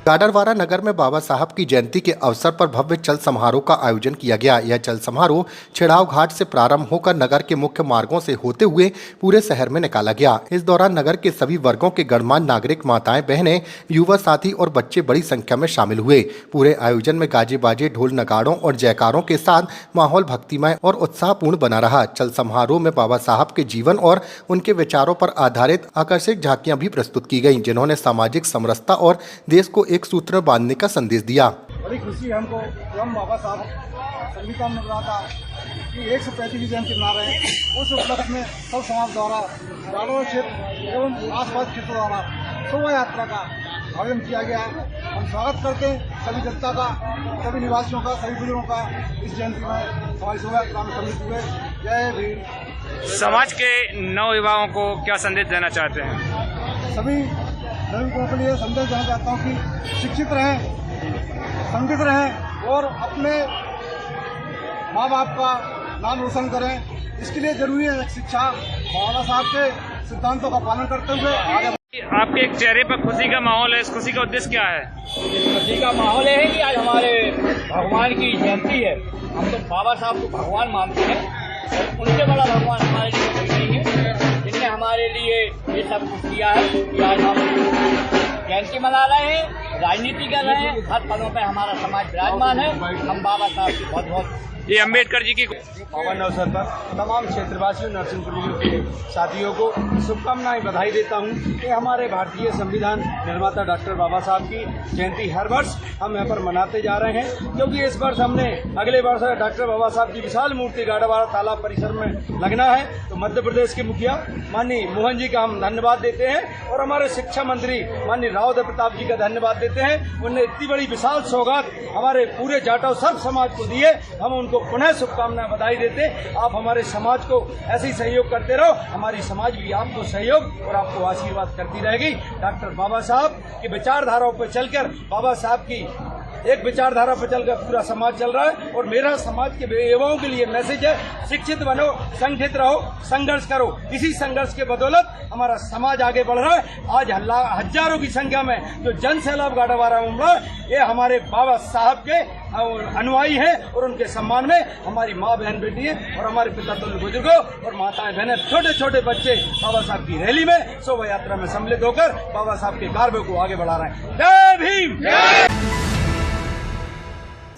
गाडरवारा नगर में बाबा साहब की जयंती के अवसर पर भव्य चल समारोह का आयोजन किया गया। यह चल समारोह छिड़ाव घाट से प्रारंभ होकर नगर के मुख्य मार्गों से होते हुए पूरे शहर में निकाला गया। इस दौरान नगर के सभी वर्गों के गणमान्य नागरिक, माताएं, बहनें, युवा साथी और बच्चे बड़ी संख्या में शामिल हुए। पूरे आयोजन में गाजे बाजे, ढोल नगाड़ों और जयकारों के साथ माहौल भक्तिमय और उत्साहपूर्ण बना रहा। चल समारोह में बाबा साहब के जीवन और उनके विचारों पर आधारित आकर्षक झांकियां भी प्रस्तुत की गईं, जिन्होंने सामाजिक समरसता और देश को एक सूत्र में बांधने का संदेश दिया। बड़ी खुशी है हमको एवं बाबा साहब संविधान में रहा था कि 135वीं जयंती मना रहे हैं। उस उपलक्ष्य में सब समाज द्वारा गाड़ों क्षेत्र एवं आसपास क्षेत्र द्वारा शोभा यात्रा का आयोजन किया गया। हम स्वागत करते हैं सभी जनता का, सभी निवासियों का, सभी बुजुर्गों का इस जयंती में हमारी शोभा यात्रा में सम्मिलित हुए। जय भीम। समाज के नवयुवाओं को क्या संदेश देना चाहते हैं? सभी नवयुवकों के लिए संदेश देना चाहता हूँ कि शिक्षित रहें, संगठित रहें और अपने माँ बाप का नाम रोशन करें। इसके लिए जरूरी है शिक्षा। बाबा साहब के सिद्धांतों का पालन करते हुए आगे। आपके एक चेहरे पर खुशी का माहौल है, इस खुशी का उद्देश्य क्या है? इस खुशी का माहौल है कि आज हमारे भगवान की जयंती है। हम तो बाबा साहब को भगवान मानते हैं, उनसे बड़ा भगवान हमारे लिए कोई नहीं है, जिनने हमारे लिए ये सब कुछ किया है कि आज हम जयंती मना रहे हैं, राजनीति कर रहे हैं। हर पलों पे हमारा समाज विराजमान है। हम बाबा साहब की बहुत बहुत ये अम्बेडकर जी की पावन अवसर पर तमाम क्षेत्रवासियों, नरसिंहपुर के साथियों को शुभकामनाएं, बधाई देता हूं कि हमारे भारतीय संविधान निर्माता डॉक्टर बाबा साहब की जयंती हर वर्ष हम यहाँ पर मनाते जा रहे हैं, क्योंकि इस वर्ष हमने अगले वर्ष डॉक्टर बाबा साहब की विशाल मूर्ति गाडरवारा तालाब परिसर में लगना है। तो मध्य प्रदेश के मुखिया माननीय मोहन जी का हम धन्यवाद देते हैं और हमारे शिक्षा मंत्री माननीय राव प्रताप जी का धन्यवाद देते हैं। उन्होंने इतनी बड़ी विशाल सौगात हमारे पूरे जाटव सब समाज को दिए। हम उनको पुनः शुभकामनाएं, बधाई देते। आप हमारे समाज को ऐसे ही सहयोग करते रहो, हमारी समाज भी आपको सहयोग और आपको आशीर्वाद करती रहेगी। डॉक्टर बाबा साहब की विचारधाराओं पर चलकर, बाबा साहब की एक विचारधारा पर चलकर पूरा समाज चल रहा है। और मेरा समाज के युवाओं के लिए मैसेज है, शिक्षित बनो, संगठित रहो, संघर्ष करो। इसी संघर्ष के बदौलत हमारा समाज आगे बढ़ रहा है। आज हजारों की संख्या में जो जन सैलाब गाडरवारा में उमड़ा, ये हमारे बाबा साहब के अनुयायी हैं और उनके सम्मान में हमारी माँ बहन बेटी है और हमारे पिता तुल्य बुजुर्गों और माताएं बहनें, छोटे छोटे बच्चे बाबा साहब की रैली में, शोभा यात्रा में सम्मिलित होकर बाबा साहब के कार्यों को आगे बढ़ा रहे हैं। जय भीम।